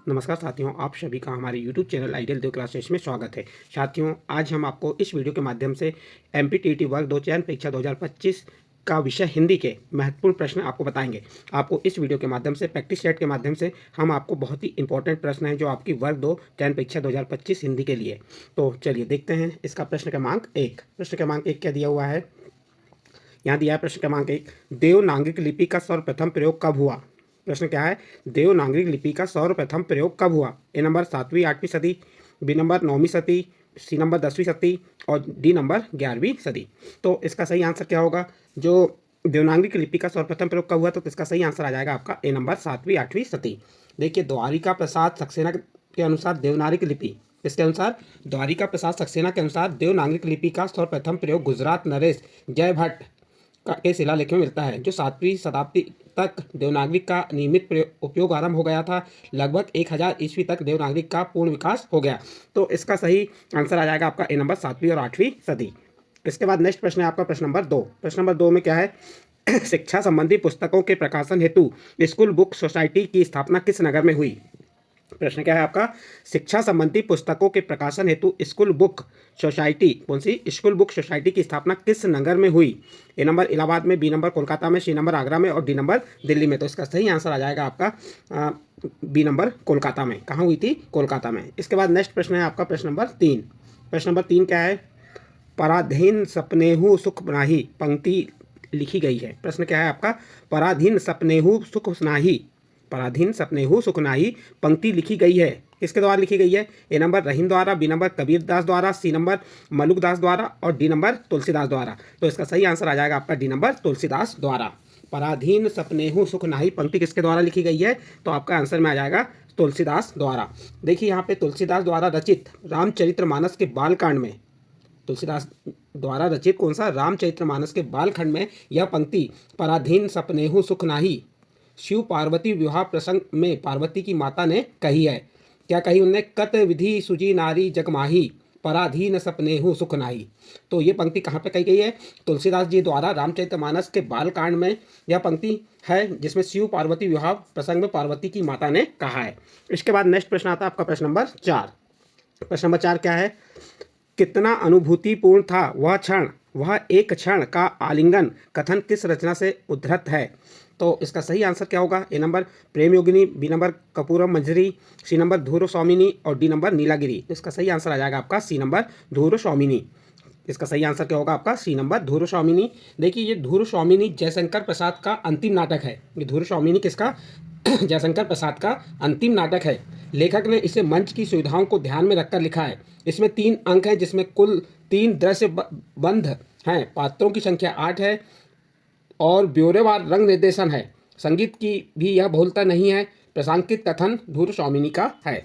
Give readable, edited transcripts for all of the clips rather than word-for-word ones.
नमस्कार साथियों, आप सभी का हमारे YouTube चैनल आइडियल देव क्लासेस में स्वागत है। साथियों, आज हम आपको इस वीडियो के माध्यम से एमपीटीईटी वर्ग 2 चयन परीक्षा 2025 का विषय हिंदी के महत्वपूर्ण प्रश्न आपको बताएंगे। आपको इस वीडियो के माध्यम से प्रैक्टिस सेट के माध्यम से हम आपको बहुत ही इंपॉर्टेंट प्रश्न हैं जो आपकी वर्ग 2 चयन परीक्षा 2025 हिंदी के लिए। तो चलिए देखते हैं इसका प्रश्न क्रमांक 1। प्रश्न क्रमांक 1 क्या दिया हुआ है? यहाँ दिया है प्रश्न क्रमांक 1, देवनागरिक लिपि का सर्वप्रथम प्रयोग कब हुआ? प्रश्न क्या है? देवनागरिक लिपि का सर्वप्रथम प्रयोग कब हुआ? ए नंबर 7वीं 8वीं सदी, बी नंबर 9वीं सदी, सी नंबर 10वीं सदी और डी नंबर 11वीं सदी। तो इसका सही आंसर क्या होगा? जो देवनागरिक लिपि का सर्वप्रथम प्रयोग कब हुआ, तो इसका सही आंसर आ जाएगा आपका ए नंबर 7वीं 8वीं सदी। देखिए, द्वारिका प्रसाद सक्सेना के अनुसार देवनागरिक लिपि, इसके अनुसार द्वारिका प्रसाद सक्सेना के अनुसार देवनागरिक लिपि का सर्वप्रथम प्रयोग गुजरात नरेश जयभट्ट के शिलालेख में मिलता है। जो 7वीं शताब्दी तक देवनागरिक का नियमित उपयोग आरंभ हो गया था, लगभग 1000 ईस्वी तक देवनागरिक का पूर्ण विकास हो गया। तो इसका सही आंसर आ जाएगा आपका ए नंबर 7वीं और 8वीं सदी। इसके बाद नेक्स्ट प्रश्न है आपका प्रश्न नंबर 2। प्रश्न नंबर 2 में क्या है? शिक्षा संबंधी पुस्तकों के प्रकाशन हेतु स्कूल बुक सोसाइटी की स्थापना किस नगर में हुई? प्रश्न क्या है आपका? शिक्षा संबंधी पुस्तकों के प्रकाशन हेतु स्कूल बुक सोसाइटी, कौन सी स्कूल बुक सोसाइटी की स्थापना किस नगर में हुई? ए नंबर इलाहाबाद में, बी नंबर कोलकाता में, सी नंबर आगरा में और डी नंबर दिल्ली में। तो इसका सही आंसर आ जाएगा आपका बी नंबर कोलकाता में। कहाँ हुई थी? कोलकाता में। इसके बाद नेक्स्ट प्रश्न है आपका प्रश्न नंबर 3। प्रश्न नंबर 3 क्या है? पराधीन सपनेहु सुख नाही पंक्ति लिखी गई है। प्रश्न क्या है आपका? पराधीन सपनेहु सुख नाही, पराधीन सपनेहु सुख नाही पंक्ति लिखी गई है। किसके द्वारा लिखी गई है? ए नंबर रहीम द्वारा, बी नंबर कबीर दास द्वारा, सी नंबर मलुक दास द्वारा और डी नंबर तुलसीदास द्वारा। तो इसका सही आंसर आ जाएगा आपका डी नंबर तुलसीदास द्वारा। पराधीन सपनेहु सुख नाही पंक्ति किसके द्वारा लिखी गई है? तो आपका आंसर में आ जाएगा तुलसीदास द्वारा। देखिए, यहाँ पे तुलसीदास द्वारा रचित रामचरितमानस के बालकांड में, तुलसीदास द्वारा रचित कौन सा? रामचरितमानस के बालखंड में यह पंक्ति पराधीन सपनेहु सुख नाही शिव पार्वती विवाह प्रसंग में पार्वती की माता ने कही है। क्या कही उनने? कत विधि सुजी नारी जगमाही पराधीन सपनेहु सुख नाही। तो ये पंक्ति कहाँ पे कही गई है? तुलसीदास जी द्वारा रामचरितमानस के बालकांड में यह पंक्ति है, जिसमें शिव पार्वती विवाह प्रसंग में पार्वती की माता ने कहा है। इसके बाद नेक्स्ट प्रश्न आता है आपका प्रश्न नंबर 4। प्रश्न नंबर 4 क्या है? कितना अनुभूतिपूर्ण था वह क्षण, वह एक क्षण का आलिंगन कथन किस रचना से उद्धृत है? तो इसका सही आंसर क्या होगा? ए नंबर प्रेम योगिनी, बी नंबर कपूरम मंजरी, सी नंबर धूर स्वामिनी और डी नंबर नीलागिरी। तो इसका सही आंसर आ जाएगा आपका सी नंबर धूर स्वामिनी। इसका सही आंसर क्या होगा आपका? सी नंबर धूर स्वामिनी। देखिए, ये धूर स्वामिनी जयशंकर प्रसाद का अंतिम नाटक है। ये धूर स्वामिनी किसका? जयशंकर प्रसाद का अंतिम नाटक है। लेखक ने इसे मंच की सुविधाओं को ध्यान में रखकर लिखा है। इसमें 3 अंक हैं, जिसमें कुल 3 दृश्य बंध हैं। पात्रों की संख्या 8 है और ब्यौरेवार रंग निर्देशन है। संगीत की भी यह बहुलता नहीं है। प्रसंगित कथन धूर स्वामिनी का है।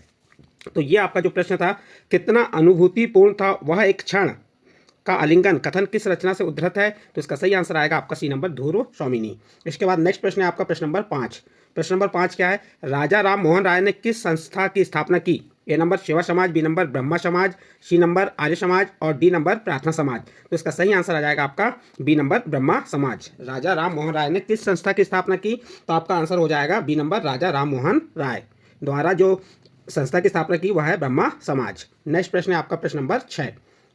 तो ये आपका जो प्रश्न था, कितना अनुभूतिपूर्ण था वह एक क्षण का आलिंगन कथन किस रचना से उद्धृत है? तो इसका सही आंसर आएगा आपका सी नंबर धूर स्वामिनी। इसके बाद नेक्स्ट प्रश्न है आपका प्रश्न नंबर 5। प्रश्न नंबर 5 क्या है? राजा राम मोहन राय ने किस संस्था की स्थापना की? ए नंबर सेवा समाज, बी नंबर ब्रह्मा समाज, सी नंबर आर्य समाज और डी नंबर प्रार्थना समाज। तो इसका सही आंसर आ जाएगा आपका बी नंबर ब्रह्मा समाज। राजा राम मोहन राय ने किस संस्था की स्थापना की? तो आपका आंसर हो जाएगा बी नंबर राजा राम मोहन राय द्वारा जो संस्था की स्थापना की वह है ब्रह्मा समाज। नेक्स्ट प्रश्न है आपका प्रश्न नंबर 6।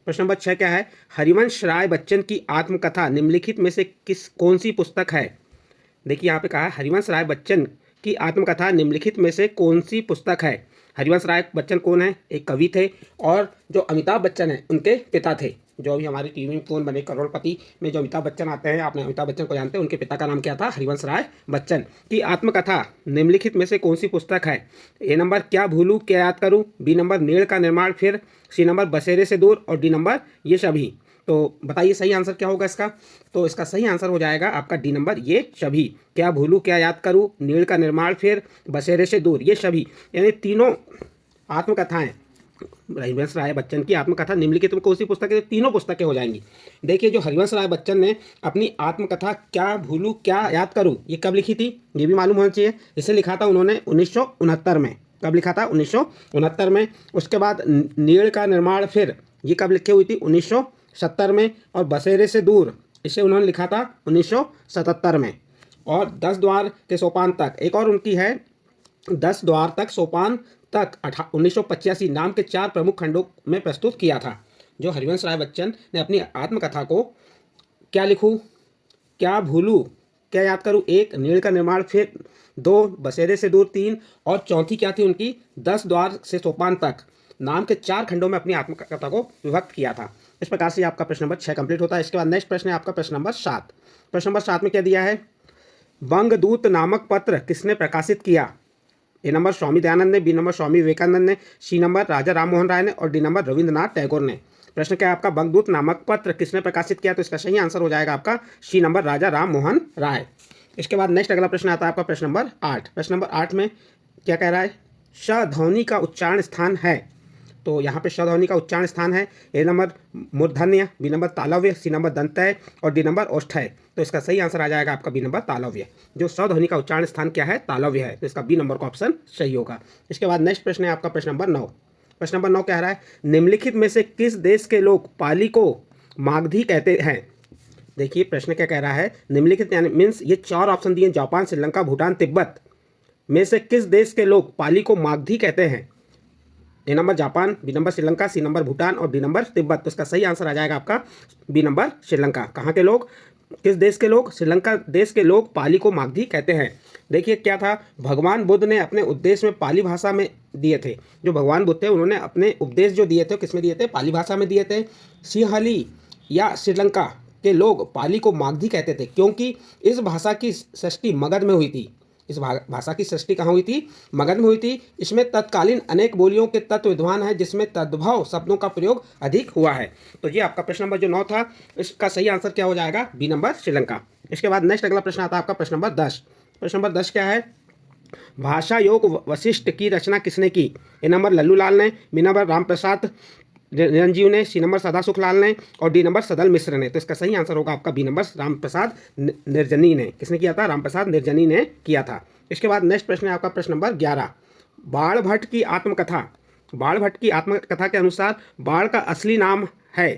प्रश्न नंबर 6 क्या है? हरिवंश राय बच्चन की आत्मकथा निम्नलिखित में से कौन सी पुस्तक है? देखिए, यहाँ पे कहा है हरिवंश राय बच्चन की आत्मकथा निम्नलिखित में से कौन सी पुस्तक है? हरिवंश राय बच्चन कौन है? एक कवि थे और जो अमिताभ बच्चन है उनके पिता थे। जो अभी हमारी टीवी में कौन बने करोड़पति में जो अमिताभ बच्चन आते हैं, आपने अमिताभ बच्चन को जानते हैं, उनके पिता का नाम क्या था? हरिवंश राय बच्चन की आत्मकथा निम्नलिखित में से कौन सी पुस्तक है? ए नंबर क्या भूलूं क्या याद करूं, बी नंबर नीड़ का निर्माण फिर, सी नंबर बसेरे से दूर और डी नंबर ये सभी। तो बताइए सही आंसर क्या होगा इसका? तो इसका सही आंसर हो जाएगा आपका डी नंबर ये सभी। क्या भूलूं क्या याद करूं, नीड़ का निर्माण फिर, बसेरे से दूर, ये सभी, यानी तीनों आत्मकथाएं हरिवंश राय बच्चन की आत्मकथा निम्नलिखित में कौन सी पुस्तक है? तीनों पुस्तकें हो जाएंगी। देखिए, जो हरिवंश राय बच्चन ने अपनी आत्मकथा क्या भूलूं क्या याद करूं ये कब लिखी थी? ये भी मालूम होना चाहिए। इसे लिखा था उन्होंने 1969 में। कब लिखा था? 1969 में। उसके बाद नीड़ का निर्माण फिर, ये कब लिखी हुई थी? 1970 में। और बसेरे से दूर, इसे उन्होंने लिखा था 1977 में। और 10 द्वार के सोपान तक एक और उनकी है 10 द्वार तक सोपान तक 1985 नाम के 4 प्रमुख खंडों में प्रस्तुत किया था। जो हरिवंश राय बच्चन ने अपनी आत्मकथा को क्या लिखूं, क्या भूलूं, क्या याद करूं, 1 नीड़ का निर्माण, फिर 2 बसेरे से दूर, 3 और चौथी क्या थी उनकी 10 द्वार से सोपान तक नाम के 4 खंडों में अपनी आत्मकथा को विभक्त किया था। इस प्रकार से आपका प्रश्न नंबर 6 कंप्लीट होता है। इसके बाद नेक्स्ट प्रश्न है आपका प्रश्न नंबर 7। प्रश्न नंबर 7 में क्या दिया है, बंगदूत नामक पत्र किसने प्रकाशित किया। ए नंबर स्वामी दयानंद ने, बी नंबर स्वामी विवेकानंद ने, सी नंबर राजा राम मोहन राय ने और डी नंबर रविंद्रनाथ टैगोर ने। प्रश्न क्या है आपका, बंगदूत नामक पत्र किसने प्रकाशित किया, तो इसका सही आंसर हो जाएगा आपका सी नंबर राजा राम मोहन राय। इसके बाद नेक्स्ट अगला प्रश्न आता है आपका प्रश्न नंबर 8। प्रश्न नंबर 8 में क्या कह रहा है, श ध्वनि का उच्चारण स्थान है। तो यहाँ पे श ध्वनि का उच्चारण स्थान है ए नंबर मूर्धन्य, बी नंबर तालव्य, सी नंबर दंतय और डी नंबर ओष्ठय। तो इसका सही आंसर आ जाएगा आपका बी नंबर तालव्य। जो स ध्वनि का उच्चारण स्थान क्या है, तालव्य है। तो इसका बी नंबर का ऑप्शन सही होगा। इसके बाद नेक्स्ट प्रश्न है आपका प्रश्न नंबर 9। प्रश्न नंबर 9 कह रहा है, निम्नलिखित में से किस देश के लोग पाली को मागधी कहते हैं। देखिए प्रश्न क्या कह रहा है, निम्नलिखित यानी मीन्स ये 4 ऑप्शन दिए, जापान, श्रीलंका, भूटान, तिब्बत में से किस देश के लोग पाली को मागधी कहते हैं। A number Japan, B number Sri Lanka, C number Bhutan और डी नंबर तिब्बत। तो इसका सही आंसर आ जाएगा आपका बी नंबर श्रीलंका। कहाँ के लोग, किस देश के लोग, श्रीलंका देश के लोग पाली को मागधी कहते हैं। देखिए क्या था, भगवान बुद्ध ने अपने उपदेश में पाली भाषा में दिए थे। जो भगवान बुद्ध थे उन्होंने अपने उपदेश जो दिए थे किस में दिए थे, पाली भाषा में दिए थे। सिंहली या श्रीलंका के लोग पाली को मागधी कहते थे क्योंकि इस भाषा की सृष्टि मगध में हुई थी। इस भाषा की सृष्टि कहाँ हुई थी, मगध में हुई थी। इसमें तत्कालीन अनेक बोलियों के तत्व विद्वान हैं जिसमें तद्भव शब्दों का प्रयोग अधिक हुआ है। तो ये आपका प्रश्न नंबर जो 9 था, इसका सही आंसर क्या हो जाएगा, बी नंबर श्रीलंका। इसके बाद नेक्स्ट अगला प्रश्न आता है आपका प्रश्न नंबर 10। प्रश्न नंबर 10 क्या है, भाषा योग वशिष्ठ की रचना किसने की। ए नंबर लल्लू लाल ने, बी नंबर रामप्रसाद निरंजीव ने, सी नंबर सदा सुखलाल ने और डी नंबर सदल मिश्र ने। तो इसका सही आंसर होगा आपका बी नंबर रामप्रसाद निर्जनी ने। किसने किया था, रामप्रसाद निर्जनी ने किया था। इसके बाद नेक्स्ट प्रश्न है आपका प्रश्न नंबर 11। बाण भट्ट की आत्मकथा, बाण भट्ट की आत्मकथा के अनुसार बाण का असली नाम है।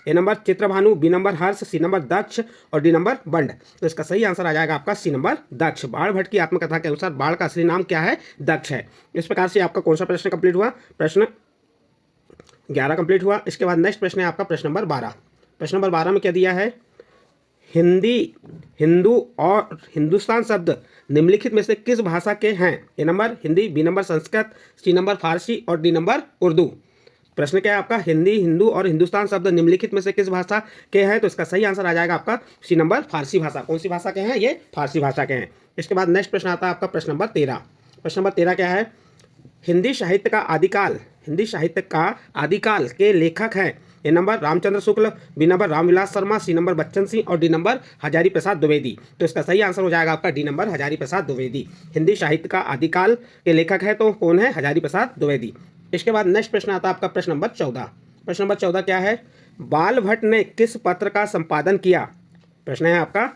A number Chitrabhanu, B number Harsh, C number दक्ष और डी नंबर बंड। तो इसका सही आंसर आ जाएगा आपका सी नंबर दक्ष। बाण भट्ट की आत्मकथा के अनुसार बाण का असली नाम क्या है, दक्ष है। इस प्रकार से आपका कौन सा प्रश्न कंप्लीट हुआ, प्रश्न 11 कंप्लीट हुआ। इसके बाद नेक्स्ट प्रश्न है आपका प्रश्न नंबर 12। प्रश्न नंबर 12 में क्या दिया है, हिंदी, हिंदू और हिंदुस्तान शब्द निम्नलिखित में से किस भाषा के हैं। A number Hindi, B number Sanskrit, C number Farsi और डी नंबर उर्दू। प्रश्न क्या है आपका, हिंदी, हिंदू और हिंदुस्तान शब्द निम्नलिखित में से किस भाषा के हैं। तो इसका सही आंसर आ जाएगा आपका सी नंबर फारसी भाषा। कौन सी भाषा के हैं, ये फारसी भाषा के हैं। इसके बाद नेक्स्ट प्रश्न आता है आपका प्रश्न नंबर 13। प्रश्न नंबर 13 क्या है, हिंदी साहित्य का आदिकाल, हिंदी साहित्य का आदिकाल के लेखक हैं। A number Ramchandra Shukla, B number Ramvilas Sharma, C number Bachchan Singh और डी नंबर हजारी प्रसाद द्विवेदी। तो इसका सही आंसर हो जाएगा आपका डी नंबर हजारी प्रसाद द्विवेदी। हिंदी साहित्य का आदिकाल के लेखक है तो कौन है, हजारी प्रसाद द्विवेदी। इसके बाद नेक्स्ट प्रश्न आता है आपका प्रश्न नंबर 14। प्रश्न नंबर 14 क्या है, बाल भट्ट ने किस पत्र का संपादन किया। प्रश्न है आपका,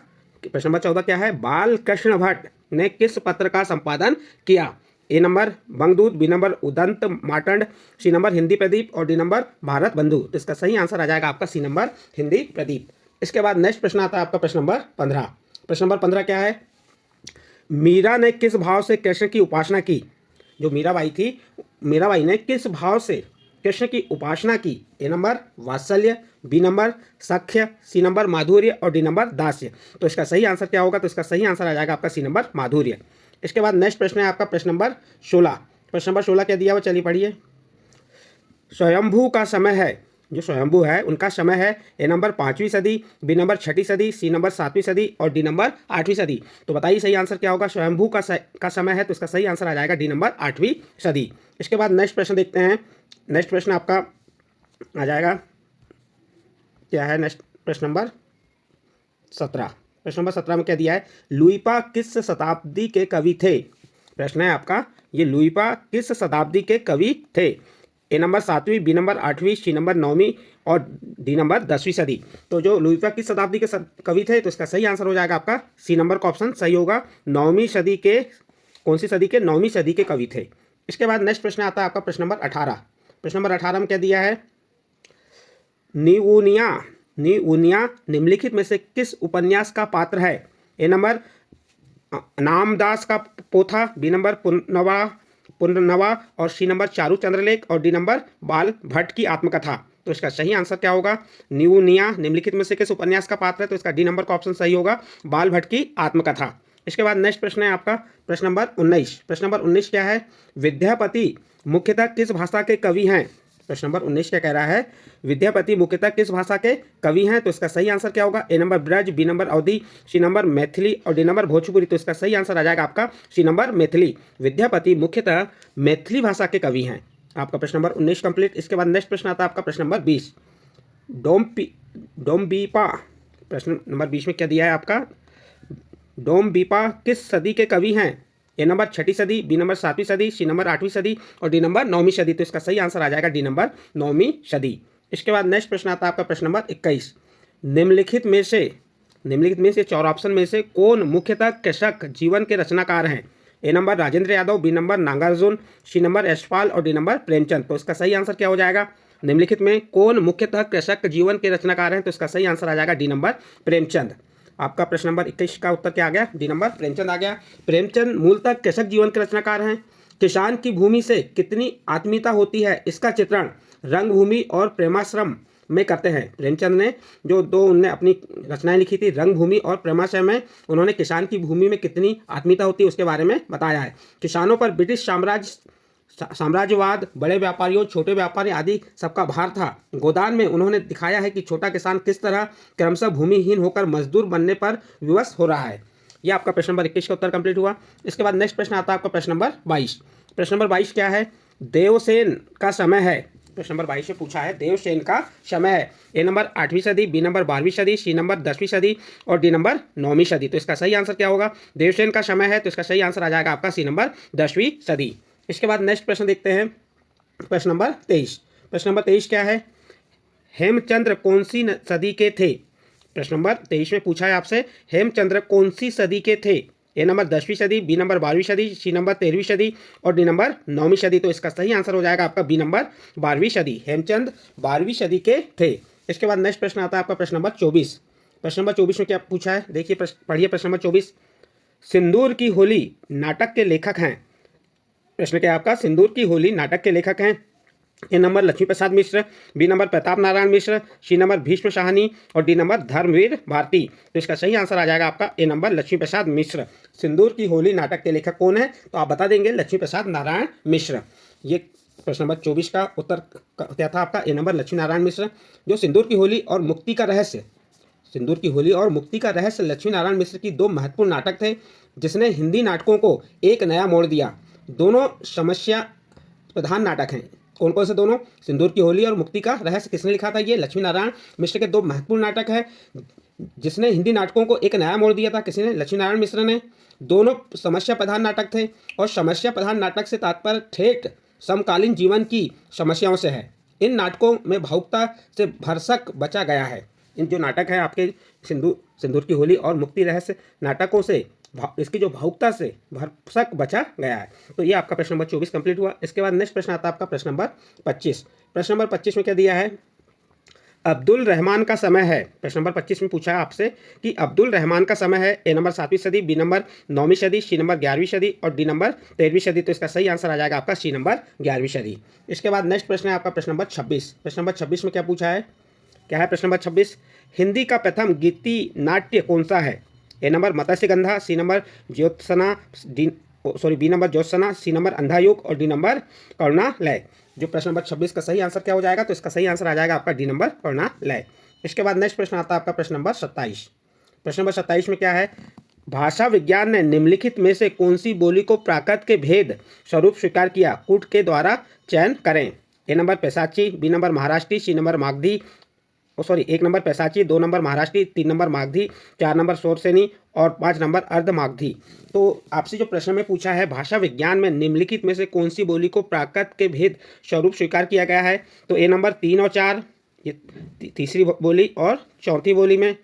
प्रश्न नंबर 14 क्या है, बाल कृष्ण भट्ट ने किस पत्र का संपादन किया। A number Bangdoot, B number Udant Martand, C number Hindi Pradeep और डी नंबर भारत बंधु। तो इसका सही आंसर आ जाएगा आपका सी नंबर हिंदी प्रदीप। इसके बाद नेक्स्ट प्रश्न आता है आपका प्रश्न नंबर 15। प्रश्न नंबर 15 क्या है, मीरा ने किस भाव से कृष्ण की उपासना की। जो मीराबाई थी, मीराबाई ने किस भाव से कृष्ण की उपासना की। ए नंबर वात्सल्य, बी नंबर सख्य, सी नंबर माधुर्य और डी नंबर दास्य। तो इसका सही आंसर क्या होगा, तो इसका सही आंसर आ जाएगा आपका सी नंबर माधुर्य। इसके बाद नेक्स्ट प्रश्न है आपका प्रश्न नंबर 16। प्रश्न नंबर 16 क्या दिया हुआ, चलिए पढ़िए। स्वयंभू का समय है, जो स्वयंभू है उनका समय है। ए नंबर 5वीं सदी, बी नंबर 6ठी सदी, सी नंबर 7वीं सदी और डी नंबर 8वीं सदी। तो बताइए सही आंसर क्या होगा, स्वयंभू का समय है तो इसका सही आंसर आ जाएगा डी नंबर 8वीं सदी। इसके बाद नेक्स्ट प्रश्न देखते हैं। नेक्स्ट प्रश्न आपका आ जाएगा, क्या है नेक्स्ट प्रश्न नंबर 17। प्रश्न नंबर 17 में क्या दिया है, लुइपा किस शताब्दी के कवि थे। प्रश्न है आपका, ये लुइपा किस शताब्दी के कवि थे। ए नंबर 7वीं, बी नंबर 8वीं, सी नंबर 9वीं और डी नंबर 10वीं सदी। तो जो लुइपा किस शताब्दी के कवि थे तो इसका सही आंसर हो जाएगा आपका सी नंबर का ऑप्शन सही होगा। 9वीं सदी के, कौन सी सदी के, 9वीं सदी के कवि थे। इसके बाद नेक्स्ट प्रश्न आता है आपका प्रश्न नंबर 18। प्रश्न नंबर 18 में क्या दिया है, निउनिया निम्नलिखित में से किस उपन्यास का पात्र है। ए नंबर नामदास का पोथा, बी नंबर पुनर्नवा और सी नंबर चारू चंद्रलेख और डी नंबर बाल भट्ट की आत्मकथा। तो इसका सही आंसर क्या होगा? न्यूनिया निम्नलिखित में से किस उपन्यास का पात्र है? तो इसका डी नंबर का ऑप्शन सही होगा, बाल भट्ट की आत्मकथा। इसके बाद नेक्स्ट प्रश्न है आपका प्रश्न नंबर 19। प्रश्न नंबर 19 क्या है? विद्यापति मुख्यतः किस भाषा के कवि हैं? प्रश्न नंबर 19 क्या कह रहा है? विद्यापति मुख्यतः किस भाषा के कवि हैं? तो इसका सही आंसर क्या होगा? ए नंबर ब्रज, बी नंबर अवधी, सी नंबर मैथिली और डी नंबर भोजपुरी। तो इसका सही आंसर आ जाएगा आपका सी नंबर मैथिली। विद्यापति मुख्यतः मैथिली भाषा के कवि हैं। आपका प्रश्न नंबर 19 कंप्लीट। इसके बाद नेक्स्ट प्रश्न आता है आपका प्रश्न नंबर 20। डोम्बीपा, प्रश्न नंबर 20 में क्या दिया है आपका? डोम्बीपा किस सदी के कवि हैं? ए नंबर 6वीं सदी, बी नंबर 7वीं सदी, सी नंबर 8वीं सदी और डी नंबर 9वीं सदी। तो इसका सही आंसर आ जाएगा डी नंबर 9वीं सदी। इसके बाद नेक्स्ट प्रश्न आता है आपका प्रश्न नंबर 21। निम्नलिखित में से 4 ऑप्शन में से कौन मुख्यतः कृषक जीवन के रचनाकार हैं? A number Rajendra Yadav, B number Nagarjun, C number Yashpal और डी नंबर प्रेमचंद। तो इसका सही आंसर क्या हो जाएगा? निम्नलिखित में कौन मुख्यतः कृषक जीवन के रचनाकार हैं? तो इसका सही आंसर आ जाएगा डी नंबर प्रेमचंद। आपका प्रश्न नंबर 21 का उत्तर क्या आ गया? डी नंबर प्रेमचंद आ गया। प्रेमचंद मूलतः कृषक जीवन के रचनाकार हैं। किसान की भूमि से कितनी आत्मीयता होती है, इसका चित्रण रंगभूमि और प्रेमाश्रम में करते हैं। प्रेमचंद ने उनने अपनी रचनाएं लिखी थी, रंगभूमि और प्रेमाश्रम में उन्होंने किसान की भूमि में कितनी आत्मीयता होती है उसके बारे में बताया है। किसानों पर ब्रिटिश साम्राज्यवाद, बड़े व्यापारियों, छोटे व्यापारी आदि सबका भार था। गोदान में उन्होंने दिखाया है कि छोटा किसान किस तरह क्रमशः भूमिहीन होकर मजदूर बनने पर विवश हो रहा है। यह आपका प्रश्न नंबर 21 का उत्तर कंप्लीट हुआ। इसके बाद नेक्स्ट प्रश्न आता है आपका प्रश्न नंबर 22। प्रश्न नंबर 22 क्या है? देवसेन का समय है। प्रश्न नंबर 22 से पूछा है देवसेन का समय है। ए नंबर 8वीं सदी, बी नंबर 12वीं सदी, सी नंबर 10वीं सदी और डी नंबर 9वीं सदी। तो इसका सही आंसर क्या होगा? देवसेन का समय है, तो इसका सही आंसर आ जाएगा आपका सी नंबर 10वीं सदी। इसके बाद नेक्स्ट प्रश्न देखते हैं प्रश्न नंबर 23। प्रश्न नंबर 23 क्या है? हेमचंद्र कौन सी सदी के थे? प्रश्न नंबर 23 में पूछा है आपसे हेमचंद्र कौन सी सदी के थे? ए नंबर 10वीं सदी, बी नंबर 12वीं सदी, सी नंबर 13वीं सदी और डी नंबर 9वीं सदी। तो इसका सही आंसर हो जाएगा आपका बी नंबर 12वीं सदी। हेमचंद 12वीं सदी के थे। इसके बाद नेक्स्ट प्रश्न आता है आपका प्रश्न नंबर 24। प्रश्न नंबर 24 में क्या पूछा है? देखिए पढ़िए प्रश्न नंबर 24। सिंदूर की होली नाटक के लेखक हैं। प्रश्न क्या है आपका? सिंदूर की होली नाटक के लेखक हैं। A number Lakshmi Prasad Mishra, B number Pratap Narayan Mishra, C number Bhishma Shahani और डी नंबर धर्मवीर भारती। तो इसका सही आंसर आ जाएगा आपका ए नंबर लक्ष्मी प्रसाद मिश्र। सिंदूर की होली नाटक के लेखक कौन है? तो आप बता देंगे लक्ष्मी प्रसाद नारायण मिश्र। ये प्रश्न नंबर 24 का उत्तर क्या था आपका? ए नंबर लक्ष्मी नारायण मिश्र। जो सिंदूर की होली और मुक्ति का रहस्य लक्ष्मी नारायण मिश्र की 2 महत्वपूर्ण नाटक थे, जिसने हिंदी नाटकों को एक नया मोड़ दिया। दोनों समस्या प्रधान नाटक हैं। कौन कौन से दोनों? सिंदूर की होली और मुक्ति का रहस्य किसने लिखा था? ये लक्ष्मी नारायण मिश्र के 2 महत्वपूर्ण नाटक हैं, जिसने हिंदी नाटकों को एक नया मोड़ दिया था। किसी ने? लक्ष्मी नारायण मिश्र ने। दोनों समस्या प्रधान नाटक थे और समस्या प्रधान नाटक से तात्पर्य ठेठ समकालीन जीवन की समस्याओं से है। इन नाटकों में भावुकता से भरसक बचा गया है। इन जो नाटक है आपके सिंदूर की होली और मुक्ति रहस्य नाटकों से इसकी जो भावुकता से भरसक बचा गया है। तो ये आपका प्रश्न नंबर 24 कंप्लीट हुआ। इसके बाद नेक्स्ट प्रश्न आता है आपका प्रश्न नंबर 25। प्रश्न नंबर 25 में क्या दिया है? अब्दुल रहमान का समय है। प्रश्न नंबर 25 में पूछा है आपसे कि अब्दुल रहमान का समय है। ए नंबर 7वीं सदी, बी नंबर 9वीं सदी, सी नंबर 11वीं सदी और डी नंबर 13वीं सदी। तो इसका सही आंसर आ जाएगा आपका सी नंबर 11वीं सदी। इसके बाद नेक्स्ट प्रश्न है आपका प्रश्न नंबर 26। प्रश्न नंबर 26 में क्या पूछा है? क्या है प्रश्न नंबर 26? हिंदी का प्रथम गीति नाट्य कौन सा है? A number Matsyagandha, C number Jyotsna, B number Jyotsna, C number Andha Yug और डी नंबर करुणालय। जो प्रश्न नंबर 26 का सही आंसर क्या हो जाएगा? तो इसका सही आंसर आ जाएगा आपका डी नंबर करुणालय। इसके बाद नेक्स्ट प्रश्न आता है आपका प्रश्न नंबर 27। प्रश्न नंबर 27 में क्या है? भाषा विज्ञान ने निम्नलिखित में से कौन सी बोली को प्राकृत के भेद स्वरूप स्वीकार किया? कूट के द्वारा चयन करें। A number Paishachi, B number Maharashtri, C number Magadhi, 1 number Paishachi, 2 number Maharashtri, 3 number Magadhi, 4 number Shauraseni और 5 नंबर अर्ध मागधी। तो आपसे जो प्रश्न में पूछा है भाषा विज्ञान में निम्नलिखित में से कौन सी बोली को प्राकृत के भेद स्वरूप स्वीकार किया गया है? तो ए नंबर 3 और 4 ये तीसरी बोली और चौथी बोली में,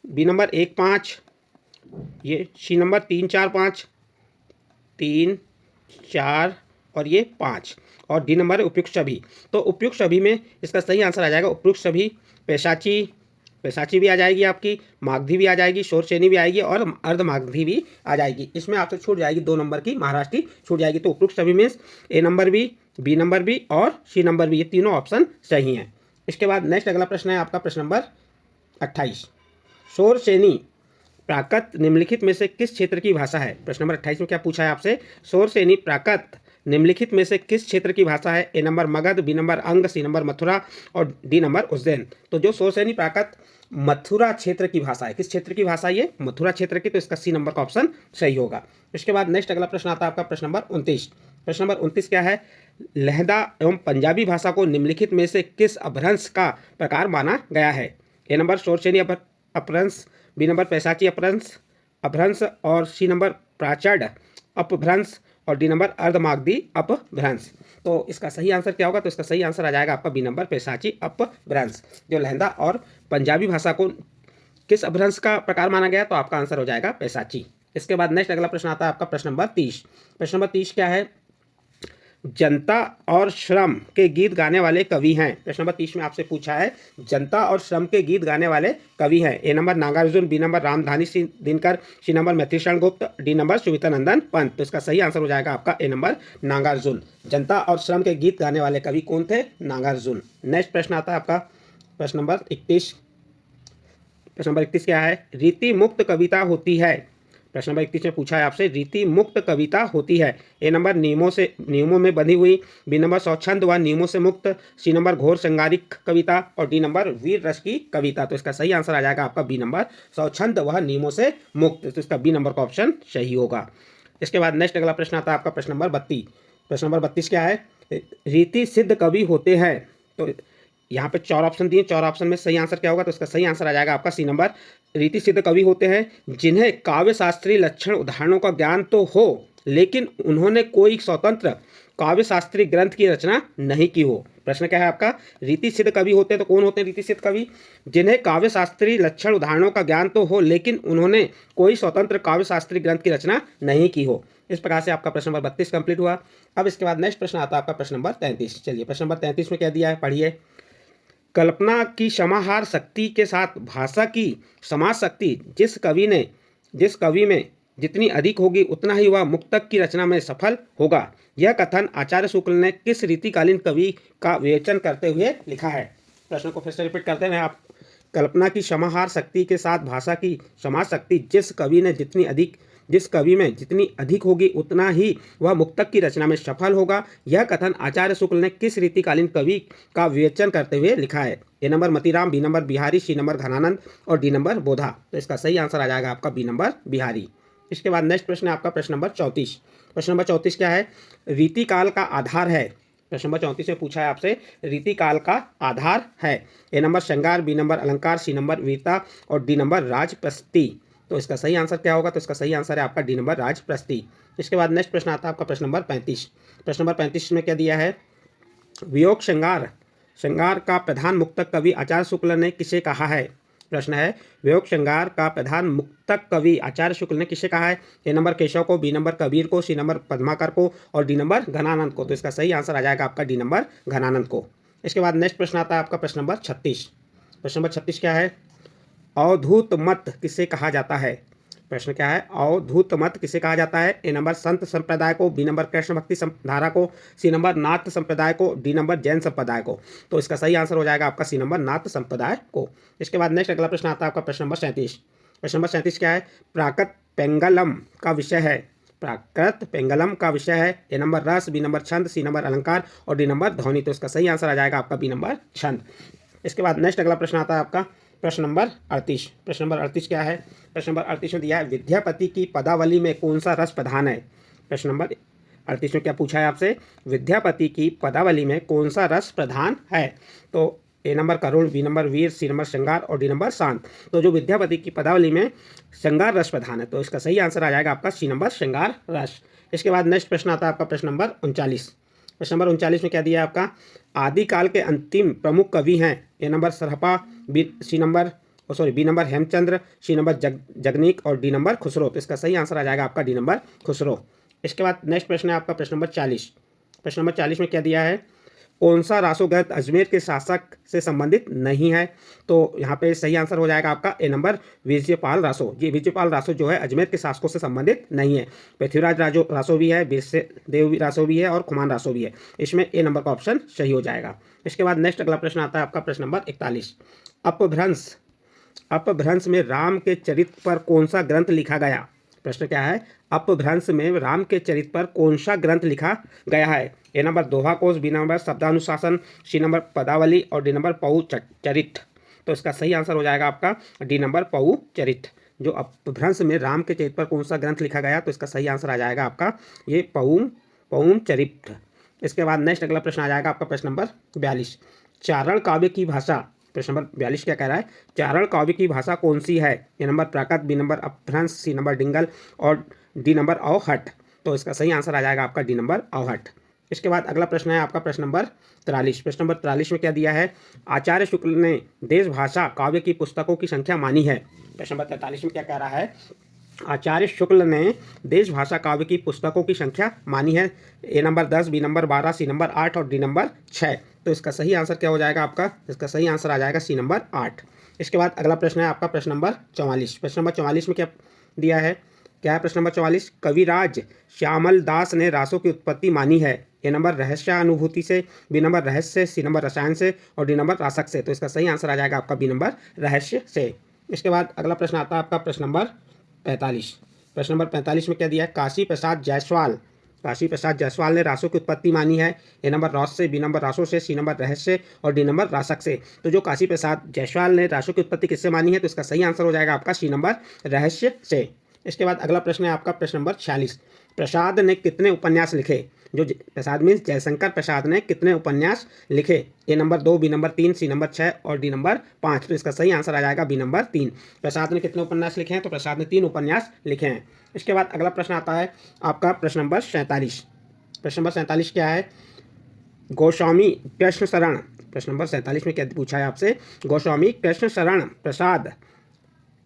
बी नंबर 1, 5 ये, सी नंबर 3, 4, 5 3, 4 और ये 5 और डी नंबर उपयुक्त सभी। तो उपयुक्त सभी में इसका सही आंसर आ जाएगा उपयुक्त सभी, पैसाची, पैसाची भी आ जाएगी आपकी, मागधी भी आ जाएगी, शोरसेनी भी आएगी और अर्धमागधी भी आ जाएगी। इसमें आपसे छूट जाएगी 2 नंबर की महाराष्ट्र की छूट जाएगी। तो उपरोक्त सभी में ए नंबर भी, बी नंबर भी और सी नंबर भी, ये तीनों ऑप्शन सही हैं। इसके बाद नेक्स्ट अगला प्रश्न है आपका प्रश्न नंबर 28। शोरसेनी प्राकृत निम्नलिखित में से किस क्षेत्र की भाषा है? प्रश्न नंबर 28 में क्या पूछा है आपसे? शोरसेनी प्राकृत निम्नलिखित में से किस क्षेत्र की भाषा है? A number Magadh, B number अंग, सी नंबर मथुरा और डी नंबर उज्जैन। तो जो शोरसेनी प्राकृत मथुरा क्षेत्र की भाषा है, किस क्षेत्र की भाषा ये? मथुरा क्षेत्र की। तो इसका सी नंबर का ऑप्शन सही होगा। इसके बाद नेक्स्ट अगला प्रश्न आता है आपका प्रश्न नंबर 29। प्रश्न नंबर 29 क्या है? लहदा एवं पंजाबी भाषा को निम्नलिखित में से किस अपभ्रंश का प्रकार माना गया है? ए नंबर शोरसेनी अपभ्रंश, बी नंबर पैसाची अपभ्रंश और सी नंबर प्राचर्ड अपभ्रंश और डी नंबर अर्धमागधी अपभ्रंश। तो इसका सही आंसर क्या होगा? तो इसका सही आंसर आ जाएगा आपका बी नंबर पैसाची अपभ्रंश। जो लहंदा और पंजाबी भाषा को किस अपभ्रंश का प्रकार माना गया? तो आपका आंसर हो जाएगा पैसाची। इसके बाद नेक्स्ट अगला प्रश्न आता है आपका प्रश्न नंबर 30। प्रश्न नंबर 30 क्या है? जनता और श्रम के गीत गाने वाले कवि हैं। प्रश्न नंबर 30 में आपसे पूछा है जनता और श्रम के गीत गाने वाले कवि हैं। A number Nagarjun, B number Ramdhari Singh Dinkar, C number Maithilisharan Gupt, D number सुवितानंदन Pant. तो इसका सही आंसर हो जाएगा आपका ए नंबर नागार्जुन। जनता और श्रम के गीत गाने वाले कवि कौन थे? नागार्जुन। नेक्स्ट प्रश्न आता है आपका प्रश्न नंबर 31। प्रश्न नंबर 31 क्या है? रीति मुक्त कविता होती है। प्रश्न नंबर 31 में पूछा है आपसे रीति मुक्त कविता होती है। ए नंबर नियमों में बंधी हुई, बी नंबर स्वच्छंद व नियमों से मुक्त, सी नंबर घोर श्रृंगारिक कविता और डी नंबर वीर रस की कविता। तो इसका सही आंसर आ जाएगा आपका बी नंबर स्वच्छंद व नियमों से मुक्त। तो इसका बी नंबर का ऑप्शन सही होगा। इसके बाद नेक्स्ट अगला प्रश्न आता है आपका प्रश्न नंबर 32। प्रश्न नंबर 32 क्या है? रीति सिद्ध कवि होते हैं। तो यहाँ पे 4 ऑप्शन दिए, 4 ऑप्शन में सही आंसर क्या होगा? तो इसका सही आंसर आ जाएगा आपका सी नंबर। रीति सिद्ध कवि होते हैं जिन्हें काव्य शास्त्रीय लक्षण उदाहरणों का ज्ञान तो हो लेकिन उन्होंने कोई स्वतंत्र काव्य शास्त्रीय ग्रंथ की रचना नहीं की हो। प्रश्न क्या है आपका? रीति सिद्ध कवि होते हैं तो कौन होते हैं रीति सिद्ध कवि? जिन्हें काव्य शास्त्रीय लक्षण उदाहरणों का ज्ञान तो हो लेकिन उन्होंने कोई स्वतंत्र काव्य शास्त्रीय ग्रंथ की रचना नहीं की हो। इस प्रकार से आपका प्रश्न नंबर 32 कंप्लीट हुआ। अब इसके बाद नेक्स्ट प्रश्न आता है आपका प्रश्न नंबर 33। चलिए प्रश्न नंबर 33 में क्या दिया है पढ़िए। कल्पना की समाहार शक्ति के साथ भाषा की समाज शक्ति जिस कवि में जितनी अधिक होगी उतना ही वह मुक्तक की रचना में सफल होगा। यह कथन आचार्य शुक्ल ने किस रीतिकालीन कवि का विवेचन करते हुए लिखा है? प्रश्न को फिर से रिपीट करते हैं आप। कल्पना की समाहार शक्ति के साथ भाषा की समाज शक्ति जिस कवि में जितनी अधिक होगी उतना ही वह मुक्तक की रचना में सफल होगा। यह कथन आचार्य शुक्ल ने किस रीतिकालीन कवि का विवेचन करते हुए लिखा है? A number Matiram, B number Bihari, C number Ghananand और डी नंबर बोधा। तो इसका सही आंसर आ जाएगा आपका बी नंबर बिहारी। इसके बाद नेक्स्ट प्रश्न है आपका प्रश्न नंबर 34। प्रश्न नंबर 34 क्या है? रीतिकाल का आधार है। प्रश्न नंबर 34 में पूछा है आपसे रीतिकाल का आधार है। ए नंबर श्रृंगार, बी नंबर अलंकार, सी नंबर वीरता और डी नंबर राजप्रस्ती। तो इसका सही आंसर क्या होगा? तो इसका सही आंसर है आपका डी नंबर राजप्रस्ती। इसके बाद नेक्स्ट प्रश्न आता है आपका प्रश्न नंबर 35। प्रश्न नंबर 35 में क्या दिया है? वियोग श्रृंगार का प्रधान मुक्तक कवि आचार्य शुक्ल ने किसे कहा है? प्रश्न है वियोग श्रृंगार का प्रधान मुक्तक कवि आचार्य शुक्ल ने किसे कहा है? ए नंबर केशव को, बी नंबर कबीर को, सी नंबर पद्माकर को और डी नंबर घनानंद को। तो इसका सही आंसर आ जाएगा आपका डी नंबर घनानंद को। इसके बाद नेक्स्ट प्रश्न आता है आपका प्रश्न नंबर 36। प्रश्न नंबर 36 क्या है? अवधूत मत किसे कहा जाता है? प्रश्न क्या है? अवधूत मत किसे कहा जाता है? ए नंबर संत संप्रदाय को, बी नंबर कृष्ण भक्ति धारा को, सी नंबर नाथ संप्रदाय को, डी नंबर जैन संप्रदाय को। तो इसका सही आंसर हो जाएगा आपका सी नंबर नाथ संप्रदाय को। इसके बाद नेक्स्ट अगला प्रश्न आता है आपका प्रश्न नंबर 37। प्रश्न नंबर 37 क्या है? प्राकृत पेंगलम का विषय है। प्राकृत पेंगलम का विषय है। ए नंबर रस, बी नंबर छंद, सी नंबर अलंकार और डी नंबर ध्वनि। तो इसका सही आंसर आ जाएगा आपका बी नंबर छंद। इसके बाद नेक्स्ट अगला प्रश्न आता है आपका प्रश्न नंबर 38। प्रश्न नंबर 38 क्या है? प्रश्न नंबर 38 में दिया है विद्यापति की पदावली में कौन सा रस प्रधान है? प्रश्न नंबर 38 में क्या पूछा है आपसे? विद्यापति की पदावली में कौन सा रस प्रधान है? तो ए नंबर करुण, बी नंबर वीर, सी नंबर श्रृंगार और डी नंबर शांत। तो जो विद्यापति की पदावली में श्रृंगार रस प्रधान है तो इसका सही आंसर आ जाएगा आपका सी नंबर श्रृंगार रस। इसके बाद नेक्स्ट प्रश्न आता है आपका प्रश्न नंबर 39। प्रश्न नंबर 39 में क्या दिया है आपका? आदिकाल के अंतिम प्रमुख कवि हैं। A number Sarahpa, B number Hemchandra, C number Jagnik और डी नंबर खुसरो। तो इसका सही आंसर आ जाएगा आपका डी नंबर खुसरो। इसके बाद नेक्स्ट प्रश्न है आपका प्रश्न नंबर 40। प्रश्न नंबर 40 में क्या दिया है? कौन सा रासो ग्रंथ अजमेर के शासक से संबंधित नहीं है? तो यहाँ पे सही आंसर हो जाएगा आपका ए नंबर विजयपाल रासो। ये विजयपाल रासो जो है अजमेर के शासकों से संबंधित नहीं है। पृथ्वीराज रासो भी है, बीरदेव रासो भी है और खुमान रासो भी है। इसमें ए नंबर का ऑप्शन सही हो जाएगा। इसके बाद नेक्स्ट अगला प्रश्न आता है आपका प्रश्न नंबर 41। अपभ्रंश में राम के चरित्र पर कौन सा ग्रंथ लिखा गया? प्रश्न क्या है? अपभ्रंश में राम के चरित्र पर कौन सा ग्रंथ लिखा गया है? ए नंबर दोहा कोश, बी नंबर शब्दानुशासन, सी नंबर पदावली और डी नंबर पऊ चरित्र। तो इसका सही आंसर हो जाएगा आपका डी नंबर पऊ चरित्र। जो अपभ्रंश में राम के चरित्र पर कौन सा ग्रंथ लिखा गया, तो इसका सही आंसर आ जाएगा आपका ये पऊ चरित्र। इसके बाद नेक्स्ट अगला प्रश्न आ जाएगा आपका प्रश्न नंबर 42। चारण काव्य की भाषा, प्रश्न नंबर 42 क्या कह रहा है? चारण काव्य की भाषा कौन सी है? A number Prakrit, B number अपभ्रंश, सी नंबर डिंगल और डी नंबर अवहट। तो इसका सही आंसर आ जाएगा आपका डी नंबर अवहट। इसके बाद अगला प्रश्न है आपका प्रश्न नंबर 43। प्रश्न नंबर 43 में क्या दिया है? आचार्य शुक्ल ने देश भाषा काव्य की पुस्तकों की संख्या मानी है। प्रश्न नंबर 43 में क्या कह रहा है? आचार्य शुक्ल ने देश भाषा काव्य की पुस्तकों की संख्या मानी है। A number 10, B number 12, C number 8 और डी नंबर 6। तो इसका सही आंसर क्या हो जाएगा आपका? इसका सही आंसर आ जाएगा सी नंबर 8। इसके बाद अगला प्रश्न है आपका प्रश्न नंबर 44। प्रश्न नंबर 44 में क्या दिया है? क्या है प्रश्न नंबर 44? कविराज श्यामल दास ने रासों की उत्पत्ति मानी है। ए नंबर रहस्यानुभूति से, बी नंबर रहस्य से, सी नंबर रसायन से और डी नंबर रासक से। तो इसका सही आंसर आ जाएगा आपका बी नंबर रहस्य से। इसके बाद अगला प्रश्न आता है आपका प्रश्न नंबर 45। प्रश्न नंबर 45 में क्या दिया है? काशी प्रसाद जायसवाल ने रासों की उत्पत्ति मानी है। ए नंबर रॉस से, बी नंबर रासों से, सी नंबर रहस्य से और डी नंबर रासक से। तो जो काशी प्रसाद जायसवाल ने रासों की उत्पत्ति किससे मानी है, तो इसका सही आंसर हो जाएगा आपका सी नंबर रहस्य से। इसके बाद अगला प्रश्न है आपका प्रश्न नंबर 46। प्रसाद ने कितने उपन्यास लिखे? जो प्रसाद मीन्स जयशंकर प्रसाद ने कितने उपन्यास लिखे? A number 2, B number 3, C number 6 और डी नंबर 5। तो इसका सही आंसर आ जाएगा बी नंबर 3। प्रसाद ने कितने उपन्यास लिखे हैं? तो प्रसाद ने 3 उपन्यास लिखे हैं। इसके बाद अगला प्रश्न आता है आपका प्रश्न नंबर 47। प्रश्न नंबर 47 क्या है? गोस्वामी कृष्ण शरण, प्रश्न नंबर 47 में क्या पूछा है आपसे? गोस्वामी कृष्ण शरण प्रसाद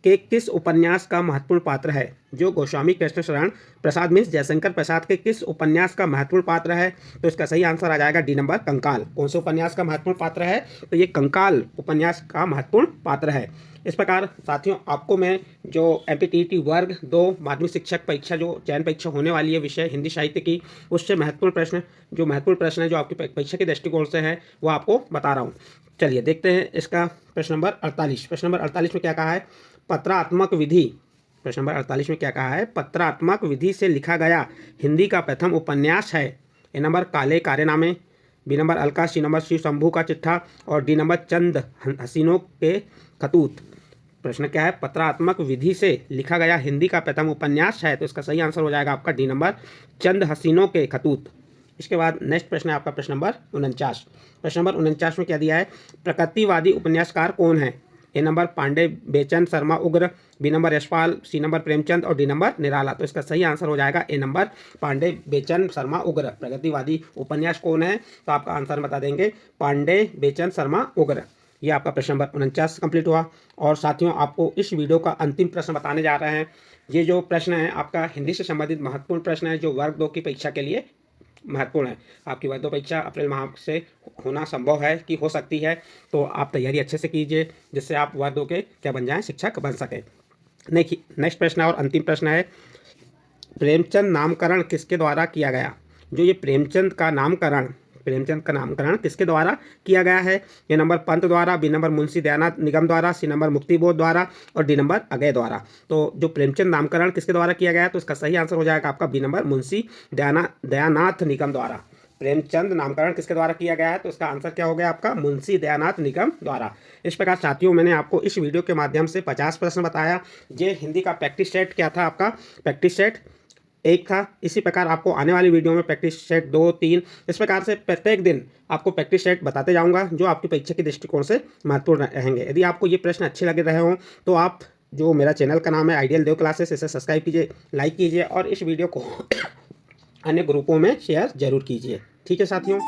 के किस उपन्यास का महत्वपूर्ण पात्र है? जो गोस्वामी कृष्ण शरण प्रसाद मीन्स जयशंकर प्रसाद के किस उपन्यास का महत्वपूर्ण पात्र है? तो इसका सही आंसर आ जाएगा डी नंबर कंकाल। कौन से उपन्यास का महत्वपूर्ण पात्र है? तो ये कंकाल उपन्यास का महत्वपूर्ण पात्र है। इस प्रकार साथियों आपको मैं जो MPTET वर्ग 2 माध्यमिक शिक्षक परीक्षा जो चयन परीक्षा होने वाली है विषय हिंदी साहित्य की, उससे महत्वपूर्ण प्रश्न है जो आपकी परीक्षा के दृष्टिकोण से है वो आपको बता रहा हूँ। चलिए देखते हैं इसका प्रश्न नंबर 48। प्रश्न नंबर 48 में क्या कहा है? पत्रात्मक विधि, प्रश्न नंबर 48 में क्या कहा है? पत्रात्मक विधि से लिखा गया हिंदी का प्रथम उपन्यास है। A number Kale Karname, B number Alka, C number Shiv Shambhu का चिट्ठा और डी नंबर चंद हसीनों के खतूत। प्रश्न क्या है? पत्रात्मक विधि से लिखा गया हिंदी का प्रथम उपन्यास है। तो इसका सही आंसर हो जाएगा आपका डी नंबर चंद हसीनों के खतूत। इसके बाद नेक्स्ट प्रश्न है आपका प्रश्न नंबर 49। प्रश्न नंबर 49 में क्या दिया है? प्रकृतिवादी उपन्यासकार कौन है? A number Pandey Bechan Sharma Ugra, B number Yashpal, C number Premchand और डी नंबर निराला। तो इसका सही आंसर हो जाएगा ए नंबर पांडे बेचन शर्मा उग्र। प्रगतिवादी उपन्यास कौन है? तो आपका आंसर बता देंगे पांडे बेचन शर्मा उग्र। ये आपका प्रश्न नंबर 49 कंप्लीट हुआ। और साथियों आपको इस वीडियो का अंतिम प्रश्न बताने जा रहे हैं। ये जो प्रश्न है आपका हिंदी से संबंधित महत्वपूर्ण प्रश्न है जो वर्ग 2 की परीक्षा के लिए महत्वपूर्ण है। आपकी वर्ग 2 परीक्षा अप्रैल माह से होना संभव है कि हो सकती है, तो आप तैयारी अच्छे से कीजिए जिससे आप वर्ग 2 के क्या बन जाएं? शिक्षक बन सकें। नेक्स्ट प्रश्न और अंतिम प्रश्न है, प्रेमचंद नामकरण किसके द्वारा किया गया? जो ये प्रेमचंद का नामकरण किसके द्वारा किया गया है? ये नंबर पंत द्वारा, बी नंबर मुंशी दयानाथ निगम द्वारा, सी नंबर मुक्तिबोध द्वारा और डी नंबर अगय द्वारा। तो जो प्रेमचंद नामकरण किसके द्वारा किया गया है? तो इसका सही आंसर हो जाएगा आपका बी नंबर मुंशी दयानाथ निगम द्वारा। प्रेमचंद नामकरण किसके द्वारा किया गया है? तो इसका आंसर क्या हो गया आपका? मुंशी दयानाथ निगम द्वारा। इस प्रकार साथियों मैंने आपको इस वीडियो के माध्यम से 50 प्रश्न बताया। ये हिंदी का प्रैक्टिस सेट क्या था? आपका प्रैक्टिस सेट 1 था। इसी प्रकार आपको आने वाली वीडियो में प्रैक्टिस सेट 2, 3 इस प्रकार से प्रत्येक दिन आपको प्रैक्टिस सेट बताते जाऊंगा जो आपकी परीक्षा के दृष्टिकोण से महत्वपूर्ण रहेंगे। यदि आपको ये प्रश्न अच्छे लग रहे हों तो आप जो मेरा चैनल का नाम है आइडियल देव क्लासेस, इसे सब्सक्राइब कीजिए, लाइक कीजिए और इस वीडियो को अन्य ग्रुपों में शेयर जरूर कीजिए। ठीक है साथियों।